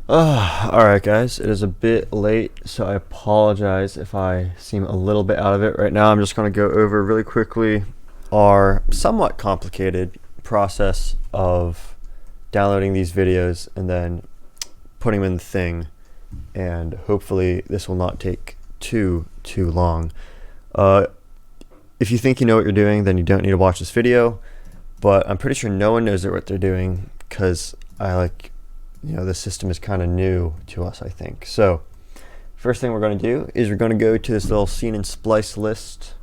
Alright guys, it is a bit late, so I apologize if I seem a little bit out of it right now. I'm just going to go over really quickly our somewhat complicated process of downloading these videos and then putting them in the thing, and hopefully this will not take too long. If you think you know what you're doing, then you don't need to watch this video, but I'm pretty sure no one knows what they're doing because the system is kind of new to us, I think. So first thing we're going to do is we're going to go to this little scene and splice list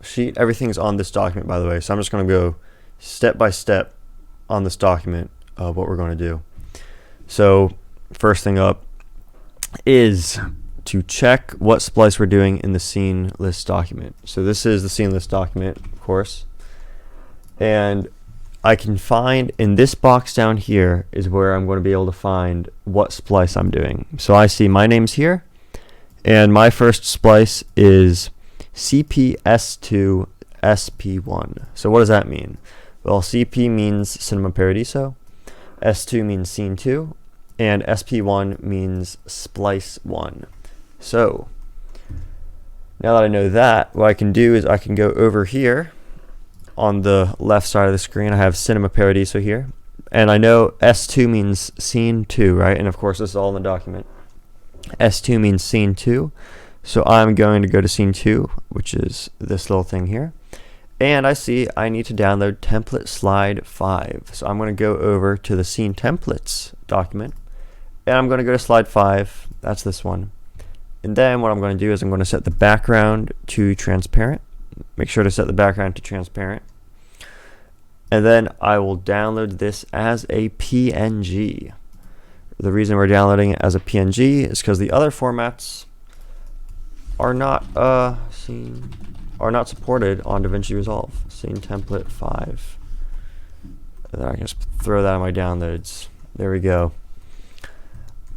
sheet. Everything's on this document, by the way, so I'm just going to go step by step on this document of what we're going to do. So first thing up is to check what splice we're doing in the scene list document. So this is the scene list document, of course, and I can find in this box down here is where I'm going to be able to find what splice I'm doing. So I see my name's here, and my first splice is CPS2SP1. So what does that mean? Well, CP means Cinema Paradiso, S2 means Scene 2, and SP1 means Splice 1. So now that I know that, what I can do is I can go over here. On the left side of the screen, I have Cinema Paradiso here, and I know S2 means Scene 2, right? And of course, this is all in the document. S2 means Scene 2, so I'm going to go to Scene 2, which is this little thing here, and I see I need to download template slide 5. So I'm going to go over to the Scene Templates document, and I'm going to go to slide 5. That's this one. And then what I'm going to do is I'm going to set the background to transparent. Make sure to set the background to transparent. And then I will download this as a PNG. The reason we're downloading it as a PNG is because the other formats are not supported on Davinci Resolve. Scene template 5. And then I can just throw that in my downloads. There we go.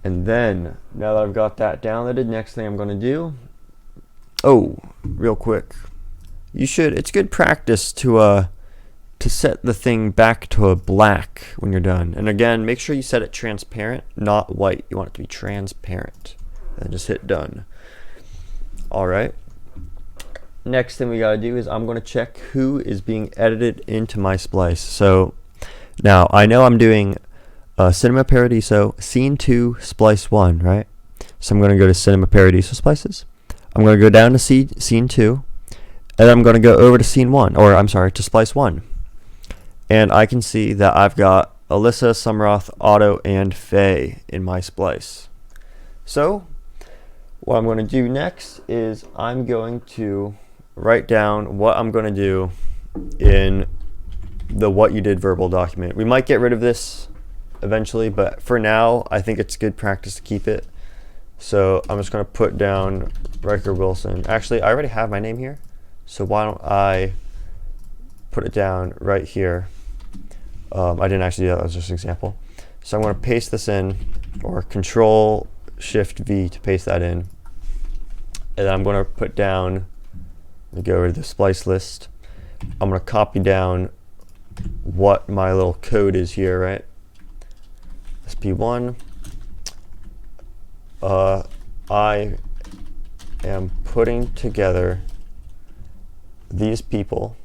And then now that I've got that downloaded, next thing I'm going to do. Oh, real quick. It's good practice to set the thing back to a black when you're done. And again, make sure you set it transparent, not white. You want it to be transparent. And just hit done. Alright. Next thing we gotta do is I'm gonna check who is being edited into my splice. So now I know I'm doing Cinema Paradiso Scene 2 Splice 1, right? So I'm gonna go to Cinema Paradiso Splices. I'm gonna go down to Scene 2. And I'm going to go over to Scene 1, or I'm sorry, to Splice 1. And I can see that I've got Alyssa, Sumroth, Otto, and Faye in my splice. So what I'm going to do next is I'm going to write down what I'm going to do in the what you did verbal document. We might get rid of this eventually, but for now, I think it's good practice to keep it. So I'm just going to put down Riker Wilson. Actually, I already have my name here. So why don't I put it down right here? I didn't actually do that, that was just an example. So I'm going to paste this in, or Control Shift V to paste that in. And then I'm going to put down, let me go over to the splice list. I'm going to copy down what my little code is here, right? SP1. I am putting together these people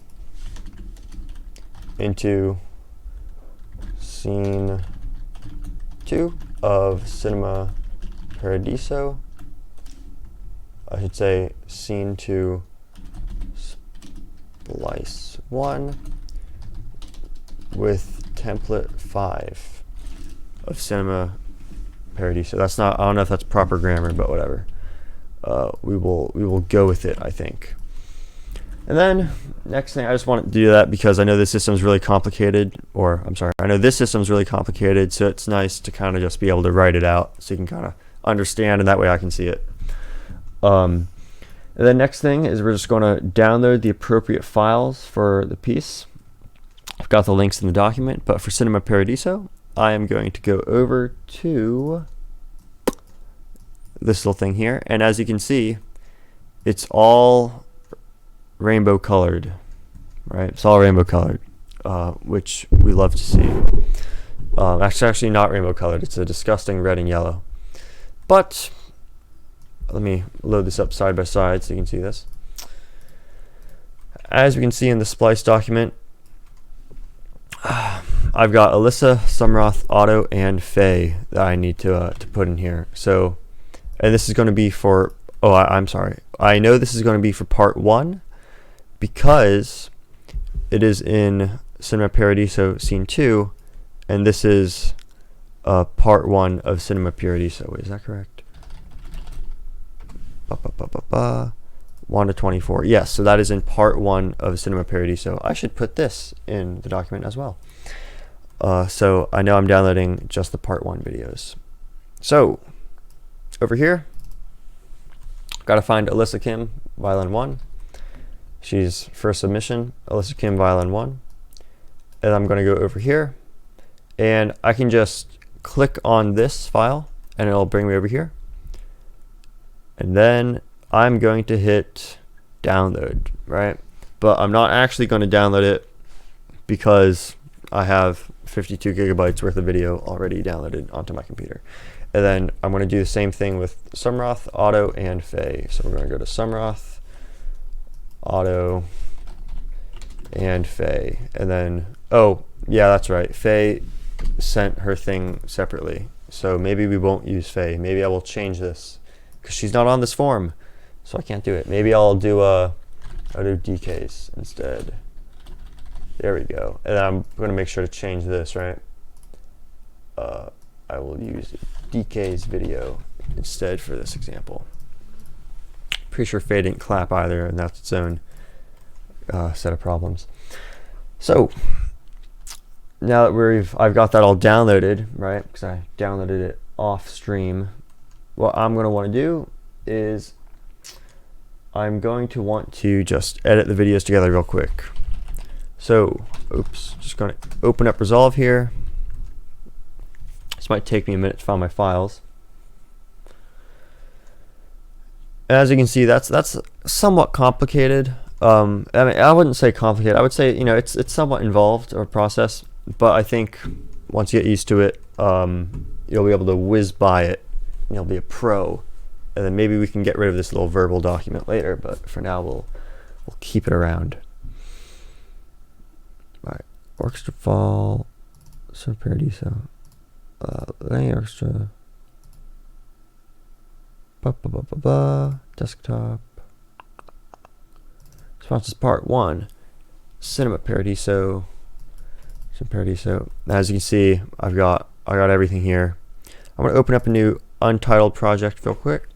into Scene 2 of Cinema Paradiso. I should say Scene 2 Splice 1 with template 5 of Cinema Paradiso. That's not, I don't know if that's proper grammar, but whatever. We will go with it, I think. And then next thing, I just want to do that because I know this system's really complicated, or I'm sorry, I know this system's really complicated, so it's nice to kind of just be able to write it out so you can kind of understand, and that way I can see it. And then next thing is we're just going to download the appropriate files for the piece. I've got the links in the document, but for Cinema Paradiso, I am going to go over to this little thing here, and as you can see, it's all rainbow colored, right? It's all rainbow colored, which we love to see. Actually not rainbow colored. It's a disgusting red and yellow. But let me load this up side by side so you can see this. As we can see in the splice document, I've got Alyssa, Sumroth, Otto, and Faye that I need to put in here. So, and this is going to be for, I'm sorry. I know this is going to be for part 1 because it is in Cinema Paradiso Scene 2, and this is part 1 of Cinema Paradiso. Wait, is that correct? 1 to 24. Yes, so that is in part 1 of Cinema Paradiso. I should put this in the document as well. So I know I'm downloading just the part 1 videos. So over here, gotta find Alyssa Kim, Violin 1. She's first submission, Alyssa Kim, Violin 1. And I'm gonna go over here, and I can just click on this file, and it'll bring me over here. And then I'm going to hit download, right? But I'm not actually going to download it because I have 52 gigabytes worth of video already downloaded onto my computer. And then I'm going to do the same thing with Sumroth, Otto, and Faye. So we're going to go to Sumroth, Otto, and Faye. And then, oh, yeah, that's right. Faye sent her thing separately. So maybe we won't use Faye. Maybe I will change this because she's not on this form. So I can't do it. Maybe I'll do DK's instead. There we go. And I'm going to make sure to change this, right? I will use DK's video instead for this example. Pretty sure Faye didn't clap either, and that's its own set of problems. So now that I've got that all downloaded, right? Because I downloaded it off stream. What I'm going to want to do is I'm going to want to just edit the videos together real quick. So, just going to open up Resolve here. This might take me a minute to find my files. As you can see, that's somewhat complicated. I mean, I wouldn't say complicated. I would say, it's somewhat involved or process. But I think once you get used to it, you'll be able to whiz by it. And you'll be a pro. And then maybe we can get rid of this little verbal document later, but for now we'll keep it around. All right, orchestra fall, Cinema Paradiso, orchestra, desktop. Responses part 1, Cinema Paradiso. As you can see, I got everything here. I'm gonna open up a new untitled project real quick.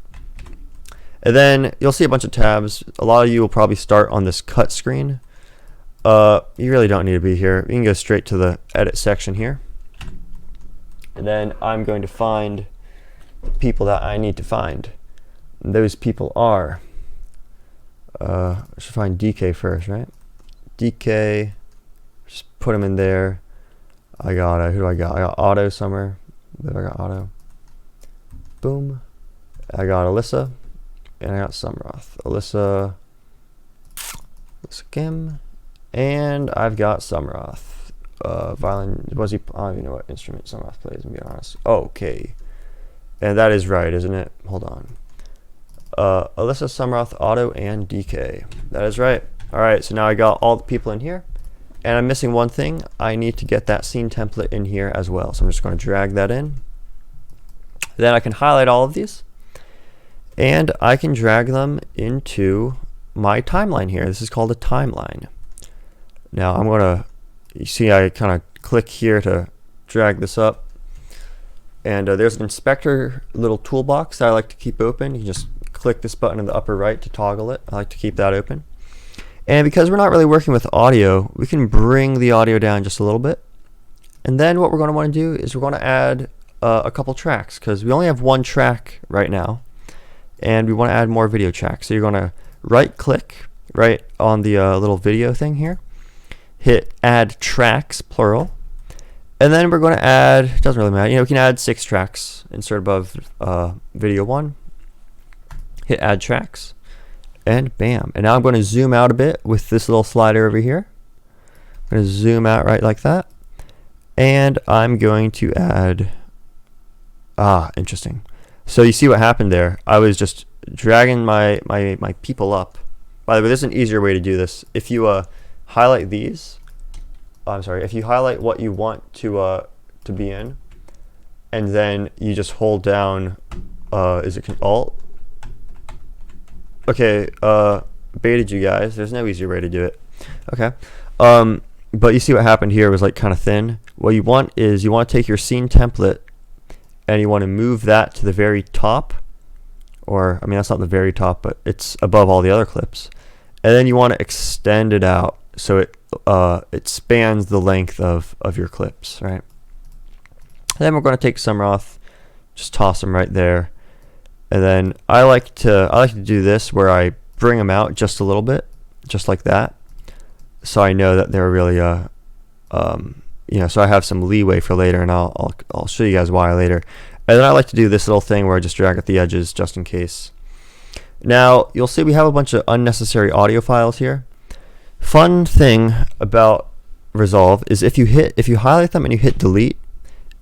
And then you'll see a bunch of tabs. A lot of you will probably start on this cut screen. You really don't need to be here. You can go straight to the edit section here. And then I'm going to find the people that I need to find. And those people are, I should find DK first, right? DK, just put him in there. I got, who do I got? I got Otto somewhere. I got Otto. Boom. I got Alyssa. And I got Sumroth, Alyssa Kim, and I've got Sumroth. Violin, I don't even know what instrument Sumroth plays, to be honest. Okay. And that is right, isn't it? Hold on. Alyssa, Sumroth, Otto, and DK. That is right. Alright, so now I got all the people in here. And I'm missing one thing. I need to get that scene template in here as well. So I'm just going to drag that in. Then I can highlight all of these. And I can drag them into my timeline here. This is called a timeline. Now I'm going to, you see I kind of click here to drag this up. And there's an inspector little toolbox that I like to keep open. You just click this button in the upper right to toggle it. I like to keep that open. And because we're not really working with audio, we can bring the audio down just a little bit. And then what we're going to want to do is we're going to add a couple tracks, because we only have one track right now. And we want to add more video tracks. So you're going to right click right on the little video thing here, hit add tracks, plural, and then we're going to add, it doesn't really matter, we can add 6 tracks, insert above video 1, hit add tracks, and bam. And now I'm going to zoom out a bit with this little slider over here. I'm going to zoom out right like that. And I'm going to add, interesting. So you see what happened there. I was just dragging my people up. By the way, there's an easier way to do this. If you highlight these, if you highlight what you want to be in, and then you just hold down, is it Alt? Okay, baited you guys. There's no easier way to do it. Okay. But you see what happened here was like kind of thin. What you want is you want to take your scene template and you want to move that to the very top, or I mean that's not the very top, but it's above all the other clips. And then you want to extend it out so it spans the length of your clips, right? And then we're going to take Summeroth, just toss them right there. And then I like to do this where I bring them out just a little bit, just like that. So I know that they're really so I have some leeway for later, and I'll show you guys why later. And then I like to do this little thing where I just drag at the edges just in case. Now you'll see we have a bunch of unnecessary audio files here. Fun thing about Resolve is if you highlight them and you hit delete,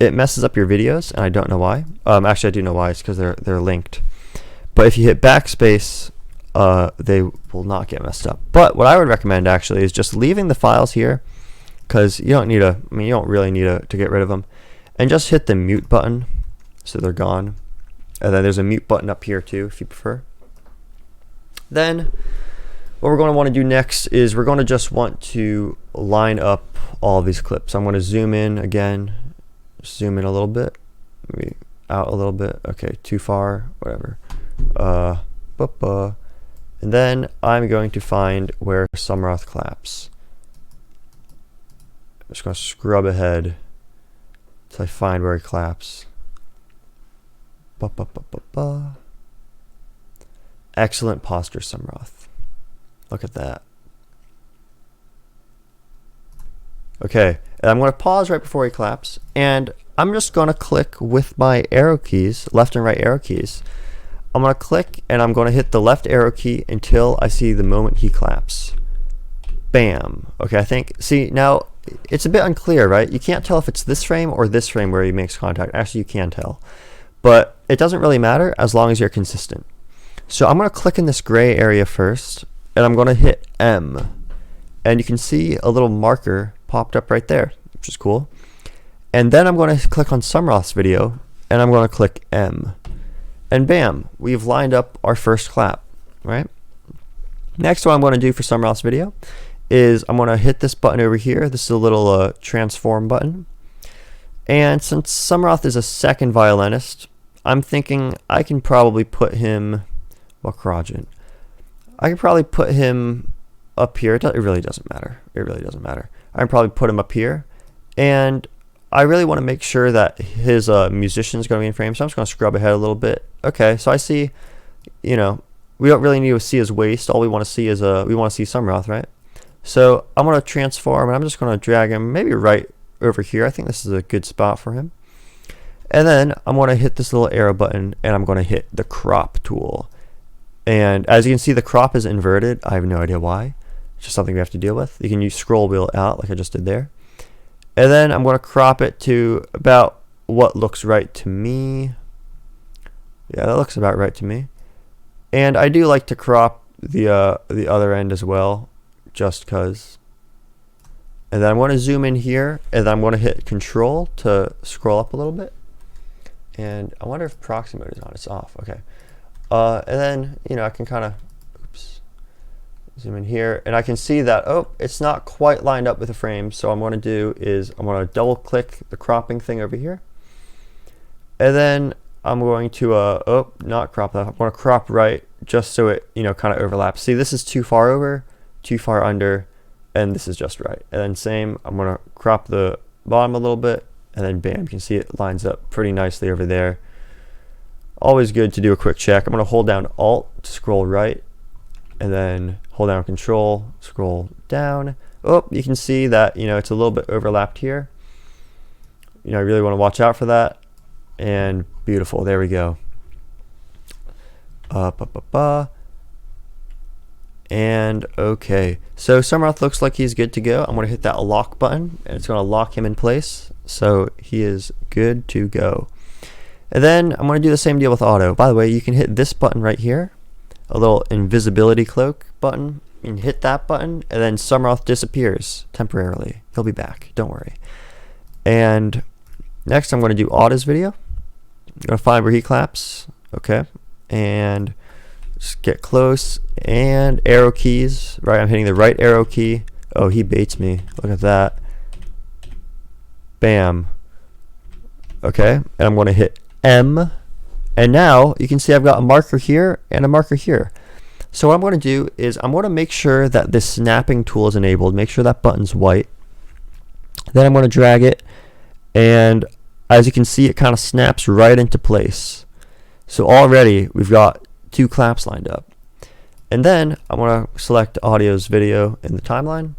it messes up your videos, and I don't know why. Actually I do know why. It's because they're linked. But if you hit backspace, they will not get messed up. But what I would recommend actually is just leaving the files here, because you don't really need to get rid of them, and just hit the mute button so they're gone. And then there's a mute button up here too if you prefer. Then what we're going to want to do next is we're going to just want to line up all of these clips. I'm going to zoom in again, zoom in a little bit, maybe out a little bit. Okay, too far, whatever. And then I'm going to find where Summeroth claps. I'm just going to scrub ahead until I find where he claps. Excellent posture, Summeroth. Look at that. Okay, and I'm going to pause right before he claps, and I'm just going to click with my arrow keys, left and right arrow keys. I'm going to click and I'm going to hit the left arrow key until I see the moment he claps. Bam. Okay, see, now it's a bit unclear, right? You can't tell if it's this frame or this frame where he makes contact. Actually, you can tell. But it doesn't really matter as long as you're consistent. So I'm going to click in this gray area first, and I'm going to hit M. And you can see a little marker popped up right there, which is cool. And then I'm going to click on Summeroth's video, and I'm going to click M. And bam, we've lined up our first clap, right? Next, what I'm going to do for Summeroth's video is I'm going to hit this button over here. This is a little transform button. And since Summeroth is a second violinist, I'm thinking I can probably put him, well, quadrant. I can probably put him up here. It really doesn't matter. It really doesn't matter. I can probably put him up here. And I really want to make sure that his musician is going to be in frame, so I'm just going to scrub ahead a little bit. Okay, so I see, we don't really need to see his waist. All we want to see is we want to see Summeroth, right? So I'm going to transform, and I'm just going to drag him maybe right over here. I think this is a good spot for him. And then I'm going to hit this little arrow button, and I'm going to hit the crop tool. And as you can see, the crop is inverted. I have no idea why. It's just something we have to deal with. You can use scroll wheel out like I just did there. And then I'm going to crop it to about what looks right to me. Yeah, that looks about right to me. And I do like to crop the other end as well, just because. And then I'm going to zoom in here, and then I'm going to hit Control to scroll up a little bit. And I wonder if proxy mode is on. It's off. Okay. And then I can kind of zoom in here, and I can see that it's not quite lined up with the frame. So what I'm going to do is I'm going to double click the cropping thing over here, and then I'm going to not crop that. I'm going to crop right just so it kind of overlaps. See, this is too far over, too far under, and this is just right. And then same, I'm going to crop the bottom a little bit, and then bam, you can see it lines up pretty nicely over there. Always good to do a quick check. I'm going to hold down Alt to scroll right, and then hold down Control, scroll down. You can see that it's a little bit overlapped here. I really want to watch out for that. And beautiful, there we go. And okay, so Summeroth looks like he's good to go. I'm going to hit that lock button, and it's going to lock him in place. So he is good to go. And then I'm going to do the same deal with auto. By the way, you can hit this button right here, a little invisibility cloak button. You can hit that button, and then Summeroth disappears temporarily. He'll be back, don't worry. And next I'm going to do Auto's video. I'm going to find where he claps, okay, and just get close, and arrow keys, right, I'm hitting the right arrow key. Oh, he baits me, look at that. Bam. Okay, and I'm going to hit M, and now you can see I've got a marker here and a marker here. So what I'm going to do is I'm going to make sure that this snapping tool is enabled, make sure that button's white. Then I'm going to drag it, and as you can see, it kind of snaps right into place. So already we've got 2 claps lined up. And then I'm going to select Audio's video in the timeline.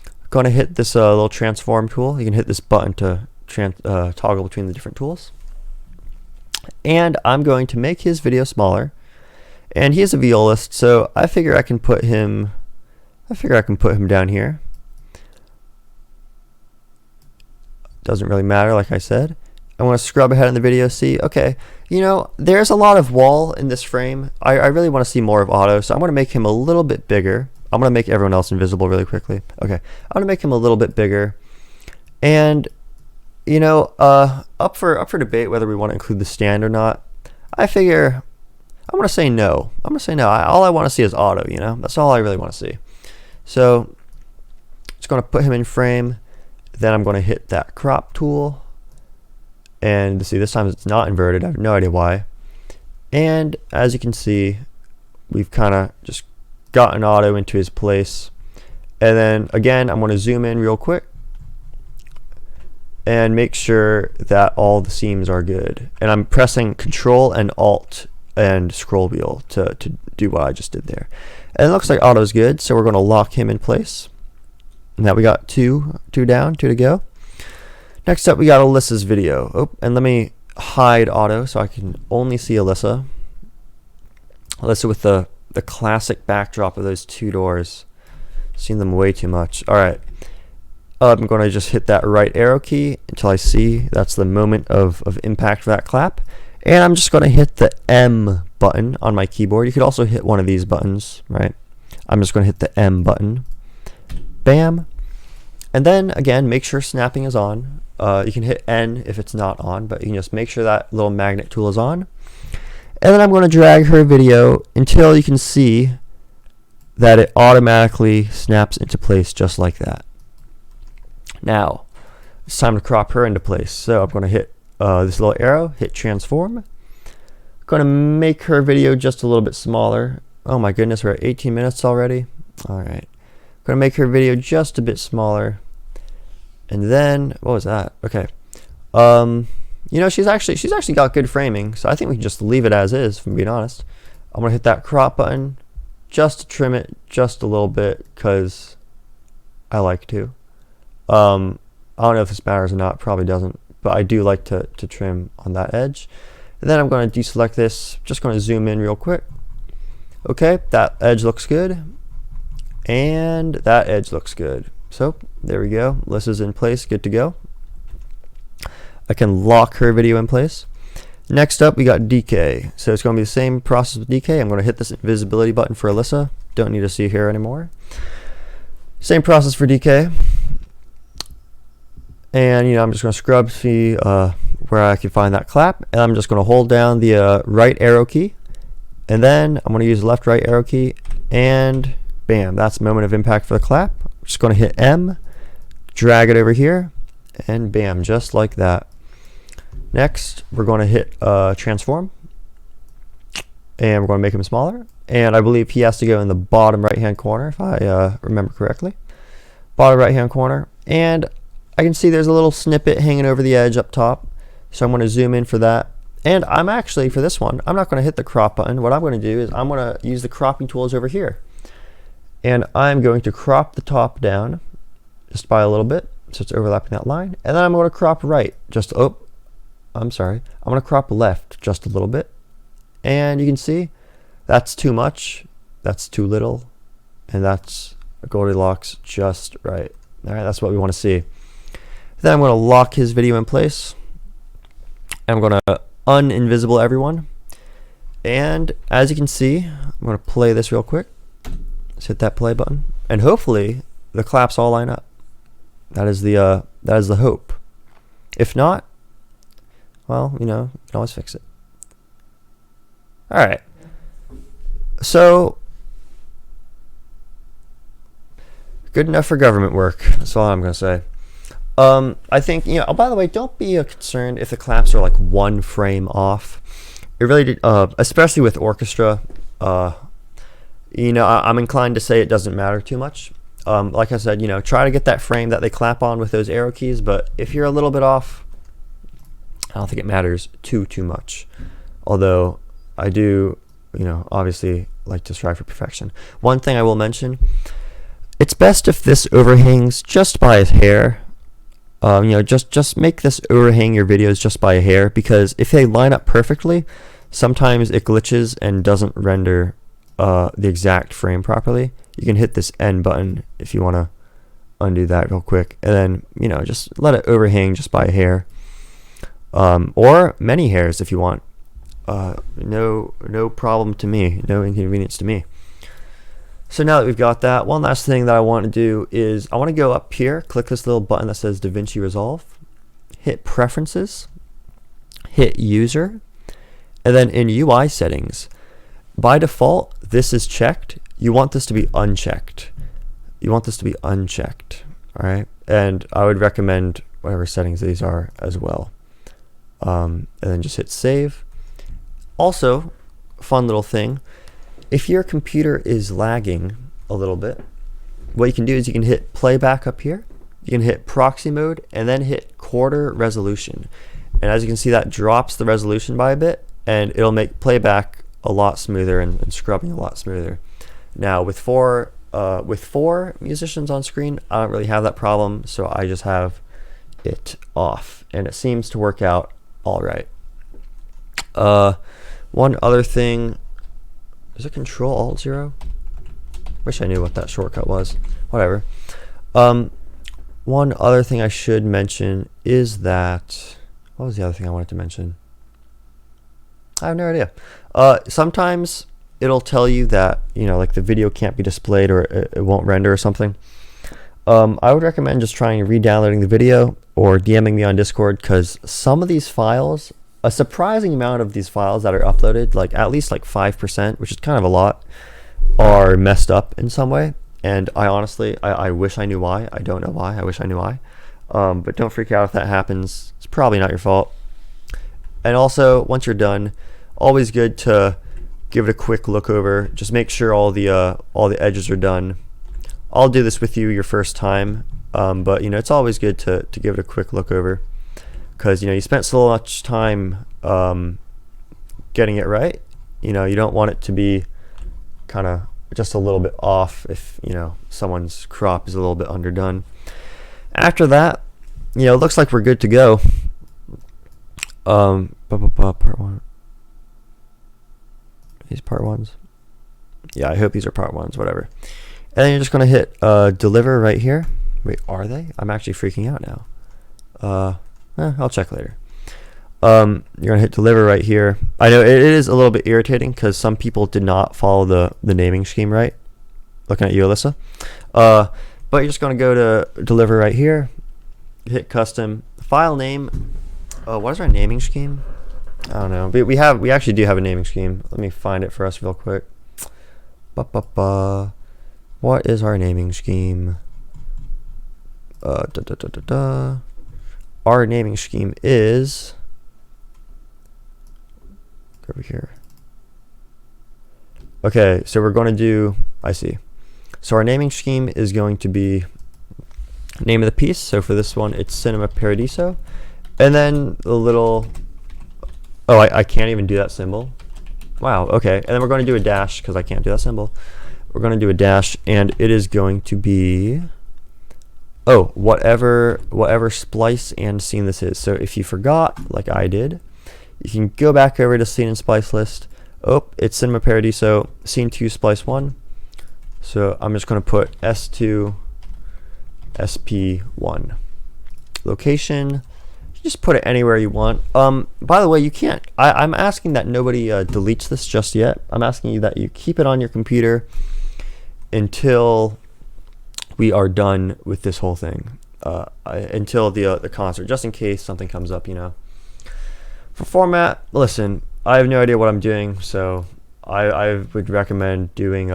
I'm going to hit this little transform tool. You can hit this button to toggle between the different tools. And I'm going to make his video smaller. And he is a violist, so I figure I can put him down here. Doesn't really matter, like I said. I want to scrub ahead in the video, see, okay, you know, there's a lot of wall in this frame. I really want to see more of Auto, so I'm going to make him a little bit bigger. I'm going to make everyone else invisible really quickly. Okay, I'm going to make him a little bit bigger. And, you know, up for debate whether we want to include the stand or not. I figure I'm going to say no. I'm going to say no. All I want to see is Auto, you know? That's all I really want to see. So, just going to put him in frame. Then I'm going to hit that crop tool. And see, this time it's not inverted. I have no idea why. And as you can see, we've kind of just gotten Auto into his place. And then again, I'm going to zoom in real quick and make sure that all the seams are good. And I'm pressing Control and Alt and scroll wheel to do what I just did there. And it looks like Auto's good, so we're going to lock him in place. Now we got two down, 2 to go. Next up, we got Alyssa's video. Oh, and let me hide Auto so I can only see Alyssa. Alyssa with the classic backdrop of those 2 doors. Seen them way too much. All right. I'm going to just hit that right arrow key until I see that's the moment of impact for that clap. And I'm just going to hit the M button on my keyboard. You could also hit one of these buttons, right? I'm just going to hit the M button. Bam. And then, again, make sure snapping is on. You can hit N if it's not on, but you can just make sure that little magnet tool is on. And then I'm going to drag her video until you can see that it automatically snaps into place just like that. Now, it's time to crop her into place. So I'm going to hit this little arrow, hit transform. I'm going to make her video just a little bit smaller. Oh my goodness, we're at 18 minutes already. All right. I'm going to make her video just a bit smaller. And then, what was that? Okay. You know, she's actually got good framing, so I think we can just leave it as is, if I'm being honest. I'm going to hit that crop button just to trim it just a little bit because I like to. I don't know if this matters or not, probably doesn't, but I do like to trim on that edge. And then I'm going to deselect this, just going to zoom in real quick. Okay, that edge looks good, and that edge looks good. So there we go, Alyssa's in place, good to go. I can lock her video in place. Next up, we got DK. So it's going to be the same process with DK. I'm going to hit this invisibility button for Alyssa. Don't need to see her anymore. Same process for DK. And, you know, I'm just going to scrub, see where I can find that clap. And I'm just going to hold down the right arrow key. And then I'm going to use the left right arrow key. And bam, that's moment of impact for the clap. I'm just going to hit M, drag it over here, and bam, just like that. Next, we're going to hit transform. And we're going to make him smaller. And I believe he has to go in the bottom right-hand corner, if I remember correctly. Bottom right-hand corner. And I can see there's a little snippet hanging over the edge up top. So I'm going to zoom in for that. And I'm actually, for this one, I'm not going to hit the crop button. What I'm going to do is I'm going to use the cropping tools over here. And I'm going to crop the top down just by a little bit. So it's overlapping that line. And then I'm going to crop right. I'm going to crop left just a little bit. And you can see that's too much. That's too little. And that's Goldilocks just right. All right, that's what we want to see. Then I'm going to lock his video in place. I'm going to uninvisible everyone. And as you can see, I'm going to play this real quick. Let's hit that play button. And hopefully the claps all line up. That is the hope. If not, well, you know, you can always fix it. All right. So, good enough for government work. That's all I'm going to say. I think, you know, oh, by the way, don't be concerned if the claps are like 1 frame off. It really did, especially with orchestra, you know, I'm inclined to say it doesn't matter too much. Like I said, you know, try to get that frame that they clap on with those arrow keys, but if you're a little bit off, I don't think it matters too much. Although I do, you know, obviously like to strive for perfection. One thing I will mention, it's best if this overhangs just by a hair. You know, just make this overhang your videos just by a hair, because if they line up perfectly, sometimes it glitches and doesn't render the exact frame properly. You can hit this end button if you want to undo that real quick, and then, you know, just let it overhang just by a hair, or many hairs if you want. No problem to me, no inconvenience to me. So now that we've got that, one last thing that I want to do is I want to go up here, click this little button that says Davinci Resolve, hit Preferences, hit User, and then in UI settings, by default, this is checked. You want this to be unchecked. You want this to be unchecked, all right? And I would recommend whatever settings these are as well. And then just hit Save. Also, fun little thing, if your computer is lagging a little bit, what you can do is you can hit playback up here, you can hit proxy mode, and then hit quarter resolution. And as you can see, that drops the resolution by a bit, and it'll make playback a lot smoother and scrubbing a lot smoother. Now with four musicians on screen, I don't really have that problem, so I just have it off, and it seems to work out all right. One other thing, is it Control Alt 0? Wish I knew what that shortcut was. Whatever. One other thing I should mention is that, what was the other thing I wanted to mention? I have no idea. Sometimes it'll tell you that, you know, like the video can't be displayed or it won't render or something. I would recommend just trying re-downloading the video or DMing me on Discord, because some of these files, a surprising amount of these files that are uploaded, like at least like 5%, which is kind of a lot, are messed up in some way. And I honestly, I wish I knew why. I don't know why. I wish I knew why. But don't freak out if that happens. It's probably not your fault. And also, once you're done, always good to give it a quick look over. Just make sure all the edges are done. I'll do this with you your first time, but you know, it's always good to give it a quick look over, because you know, you spent so much time getting it right. You know, you don't want it to be kind of just a little bit off if, you know, someone's crop is a little bit underdone. After that, you know, it looks like we're good to go. Part 1. These part 1s. Yeah, I hope these are part 1s, whatever. And then you're just going to hit deliver right here. Wait, are they? I'm actually freaking out now. I'll check later. You're going to hit deliver right here. I know it is a little bit irritating because some people did not follow the naming scheme right. Looking at you, Alyssa. But you're just going to go to deliver right here. Hit custom file name. What is our naming scheme? I don't know. We actually do have a naming scheme. Let me find it for us real quick. What is our naming scheme? Our naming scheme is over here. Okay, so we're going to do, I see. So our naming scheme is going to be name of the piece. So for this one, it's Cinema Paradiso. And then the little, oh, I can't even do that symbol. Wow, okay. And then we're going to do a dash because I can't do that symbol. We're going to do a dash, and it is going to be, oh, whatever splice and scene this is. So if you forgot, like I did, you can go back over to scene and splice list. Oh, it's Cinema Paradiso, scene 2, splice 1. So I'm just going to put S2, SP1. location. Just put it anywhere you want. By the way, you can't. I'm asking that nobody deletes this just yet. I'm asking you that you keep it on your computer until we are done with this whole thing. Until the concert, just in case something comes up, you know. For format, listen, I have no idea what I'm doing, so I would recommend doing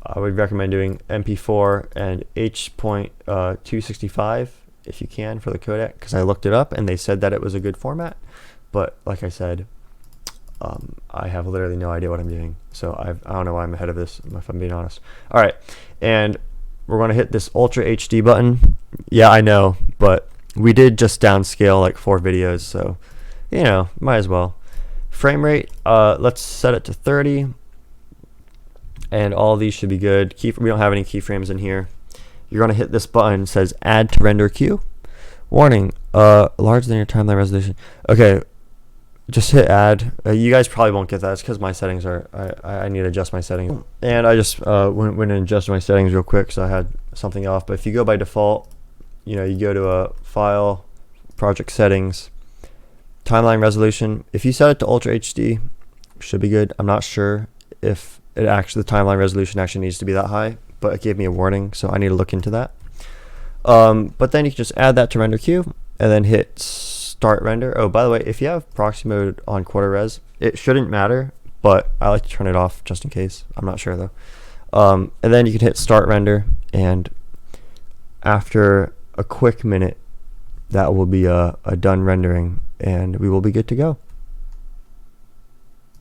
MP4 and H.265 if you can for the codec, because I looked it up and they said that it was a good format, but like I said, I have literally no idea what I'm doing, so I don't know why I'm ahead of this, if I'm being honest. All right, and we're going to hit this Ultra HD button. Yeah, I know, but we did just downscale like 4 videos, so you know, might as well. Frame rate, let's set it to 30, and all these should be good. We don't have any keyframes in here. You're going to hit this button. It says add to render queue. Warning, larger than your timeline resolution. Okay, just hit add. You guys probably won't get that. It's because my settings are, I need to adjust my settings. And I just went and adjusted my settings real quick, so I had something off. But if you go by default, you know, you go to a file, project settings, timeline resolution. If you set it to Ultra HD, should be good. I'm not sure if the timeline resolution actually needs to be that high, but it gave me a warning, so I need to look into that. But then you can just add that to render queue and then hit start render. Oh, by the way, if you have proxy mode on quarter res, it shouldn't matter, but I like to turn it off just in case. I'm not sure though. And then you can hit start render, and after a quick minute, that will be a done rendering, and we will be good to go.